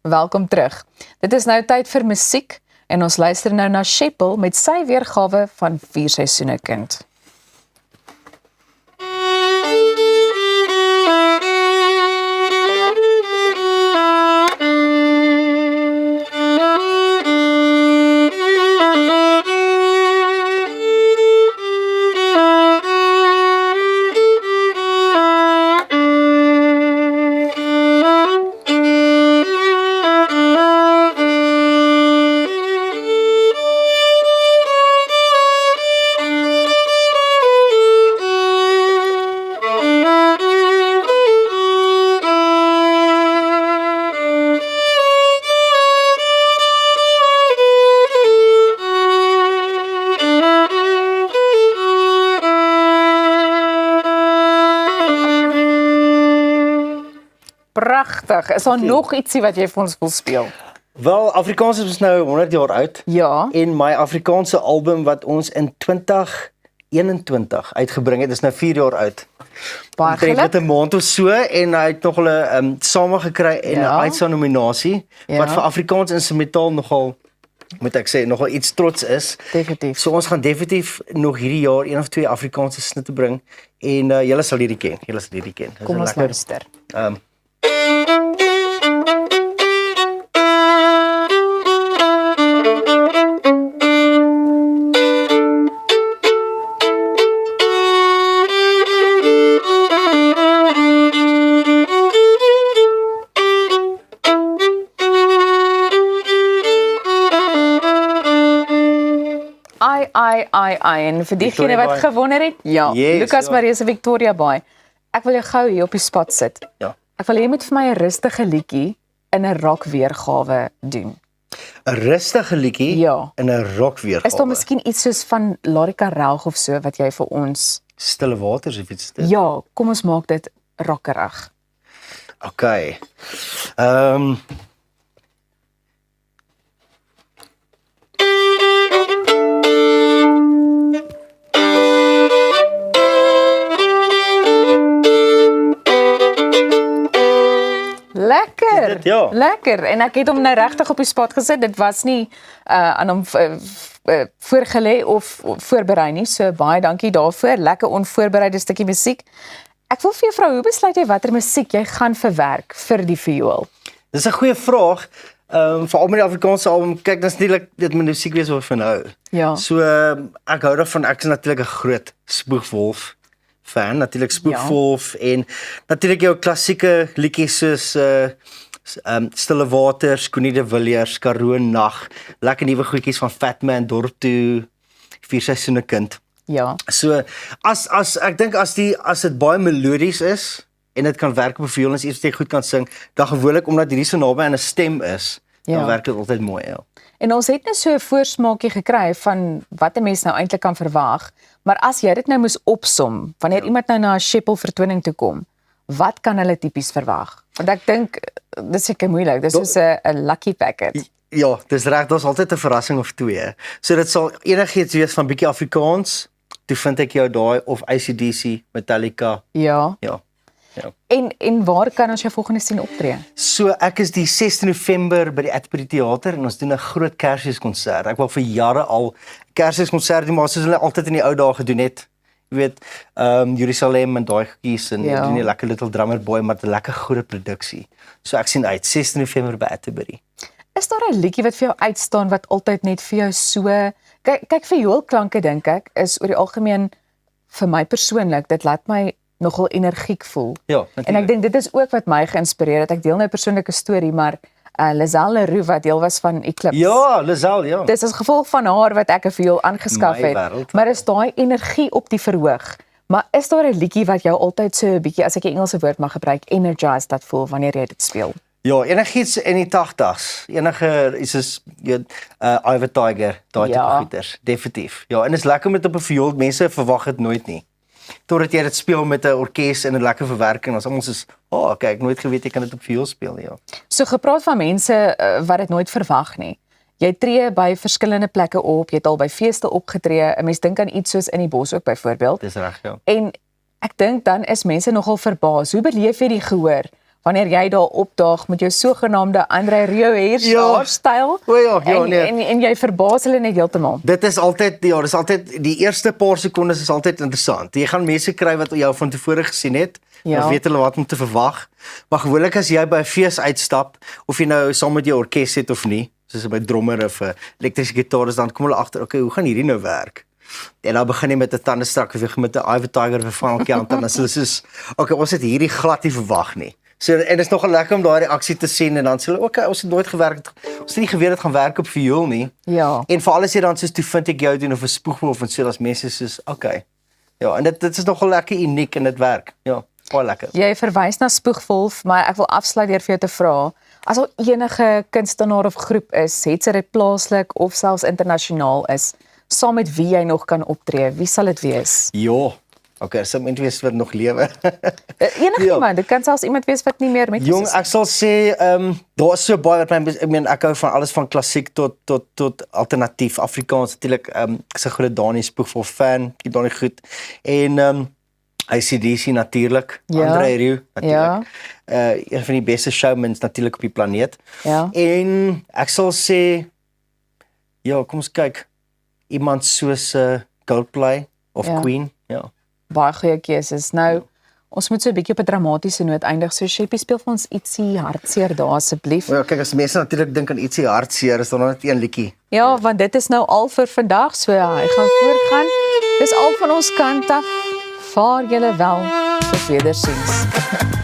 Welkom terug. Dit is nou tyd vir musiek en ons luister nou na Sheppel met sy weergawe van 4 seisoene kind. Pragtig. Is daar nog ietsie wat jy vir ons wil speel? Wel, Afrikaans is nou 100 jaar oud. Ja. En my Afrikaanse album wat ons in 2021 uitgebring het, is nou 4 jaar oud. Baie Omtrent geluk. met 'n maand of so en hy het nog 'n samengekry en 'n uitsa nominasie wat vir Afrikaans instrumentaal nogal, moet ek sê, nogal iets trots is. Definitief. So ons gaan definitief nog hierdie jaar 1 of 2 Afrikaanse snitte bring en julle sal hierdie ken. Julle sal hierdie ken. Dis Kom ons lekker. luister. Ai, en vir diegene Victoria wat Bay. gewonder het, ja, Yes, Lucas ja. Marie se Victoria Bay. Ek wil jou gou hier op die spot sit. Ja. Ek wil hê jy moet vir my 'n rustige liedjie in 'n rock weergawe doen. 'n rustige liedjie Ja. in 'n rock weergawe. Is daar miskien iets soos van Larika Raug of so wat jy vir ons... Stille waters of iets dit? Ja, kom ons maak dit rockerig. Okay. Lekker. Dit, ja. Lekker. En ek het hom nou regtig op die spot gesit. Dit was nie aan hom voorgelê of voorberei nie. So baie dankie daarvoor. Lekker onvoorbereide stukkie musiek. Ek wil vir jou vra, hoe besluit jy watter musiek jy gaan verwerk vir die viool? Dis 'n goeie vraag. Veral met die Afrikaanse album, kyk, dis natuurlik dit moet musiek wees wat van hou. Ja. So ek hou daarvan. Ek is natuurlik 'n groot Spoegwolf fan, natuurlik Spoegwolf en natuurlik jou klassieke liedjies soos Stille Waters, Connie de Villiers, Karoo Nag, lekker nuwe goedjies van Fatman, Dorp toe, 4 seisoene kind. Ja. So as ek dink as dit baie melodies is en dit kan werk op 'n viool en as iets wat jy goed kan sing, dan gewoonlik omdat hierdie so naby aan 'n stem is, dan werk dit altyd mooi, ja. En ons het net so 'n voorsmaakie gekry van wat 'n mens nou eintlik kan verwag, maar as jy dit nou moes opsom, wanneer iemand nou na 'n Sheppel vertoning toe kom, wat kan hulle tipies verwag? Want ek dink dis seker moeilik. Dis soos 'n lucky packet. Ja, dis reg, daar's altyd 'n verrassing of 2. So dit sal enigiets wees van bietjie Afrikaans, toe vind ek jou daai of AC/DC, Metallica. Ja. Ja. En waar kan ons jou volgende sien optree? So ek is die 6 November by die Atterbury Theater en ons doen 'n groot Kersfeeskonsert. Ek wou vir jare al Kersfeeskonsert doen, maar soos hulle altyd in die ou dae gedoen het. Jy weet, Jerusalem en daai goedjies en doen 'n lekker Little Drummer Boy met 'n lekker groot produksie. So ek sien uit 6 November by Atterbury. Is daar 'n liedjie wat vir jou uitstaan wat altyd net vir jou so kyk vioolklanke dink ek is oor die algemeen vir my persoonlik, dit laat my nogal energiek voel. Ja, natuurlijk. En ek dink dit is ook wat my geïnspireer het. Ek deel nou 'n persoonlike storie, maar Lizelle Leroux wat deel was van Eclipse. Ja, Lizelle, ja. Dis as gevolg van haar wat ek 'n viool aangeskaf het. Wereld. Maar is daai energie op die verhoog. Maar is daar 'n liedjie wat jou altyd so 'n bietjie, as ek 'n Engelse woord mag gebruik, energized dat voel wanneer jy dit speel? Ja, enigiets in die 80s. Enige is soos Ivor Tiger, daai tipe goeters, definitief. Ja, en is lekker met op 'n viool. Mense verwag dit nooit nie. Totdat jy dit speel met 'n orkes en 'n lekker verwerking, ons almal soos, kyk, ek nooit geweet jy kan dit op viool speel nie, ja. So gepraat van mense wat dit nooit verwag nie. Jy tree by verskillende plekke op, jy het al by feeste opgetree. 'n Mens dink aan iets soos in die bos ook byvoorbeeld. Dis reg, ja. En ek dink dan is mense nogal verbaas. Hoe beleef jy die gehoor wanneer jy daar opdaag met jou sogenaamde André Rieu Ja. haarstyl. O ja, ja, en, nee. en jy verbaas hulle net heeltemal. Dit is altyd die eerste paar sekondes is altyd interessant. Jy gaan mense kry wat jou van tevore gesien het. Ja. Dan weet hulle wat om te verwag. Maar gewoonlik as jy by 'n fees uitstap of jy nou saam met jou orkes het of nie, soos by drummer of 'n elektriese gitaris, dan kom hulle agter, okay, hoe gaan hierdie nou werk? En dan begin jy met 'n tandestrak of jy met 'n Eye of a Tiger of 'n Final Count en dan is hulle soos, okay, ons het hierdie glad nie verwag nie. So en dit is nogal lekker om daai reaksie te sien en dan sê hulle, okay, ons het nooit gewerk, ons het nie geweet dit gaan werk op viool nie. Ja. En vir alles jy dan soos toe vind ek jou doen of 'n spoegwolf en so as mense soos, okay. Ja, en dit is nogal lekker uniek en dit werk. Ja, baie lekker. Jy verwys na Spoegwolf, maar ek wil afsluit deur vir jou te vra, as al enige kunstenaar of groep is, het sy dit plaaslik of selfs internasionaal is, saam met wie jy nog kan optree, wie sal dit wees? Ja. Okay, so iemand wees wat nog lewe. Enige iemand, dit kan selfs iemand wees wat nie meer met Jong, ons is. ek sal sê, daar is so baie wat my, ek meen ek hou van alles van klassiek tot alternatief Afrikaans natuurlik. Ek is 'n groot Danie Spoegwolf fan, ek Danie goed. En AC/DC natuurlik, Ja. André Rieu Ja. natuurlik. Een van die beste showmans natuurlik op die planeet. Ja. En ek sal sê ja, kom ons kyk. Iemand soos Coldplay of Ja. Queen, ja. Baie goeie keuses. Nou, ons moet so 'n bietjie op 'n dramatiese noot eindig. So Sheppie, speel vir ons ietsie hartseer daar asseblief. Ja, kyk as mense natuurlik dink aan ietsie hartseer, is daar nog net een liedjie. Ja, want dit is nou al vir vandag, so hy gaan voortgaan. Dis al van ons kant af. Vaar julle wel. Tot wederziens.